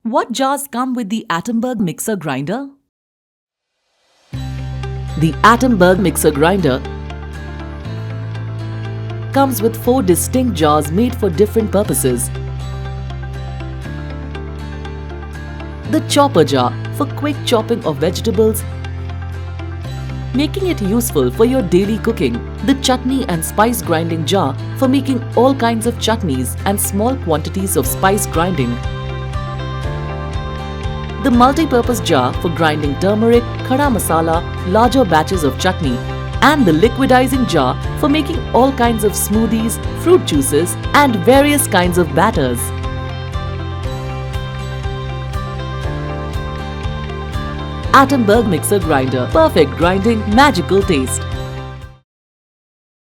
What jars come with the Atomberg Mixer Grinder? The Atomberg Mixer Grinder comes with 4 distinct jars made for different purposes. The chopper jar for quick chopping of vegetables, making it useful for your daily cooking. The chutney and spice grinding jar for making all kinds of chutneys and small quantities of spice grinding. The multi-purpose jar for grinding turmeric, khada masala, larger batches of chutney, and the liquidizing jar for making all kinds of smoothies, fruit juices, and various kinds of batters. Atomberg Mixer Grinder. Perfect grinding, magical taste.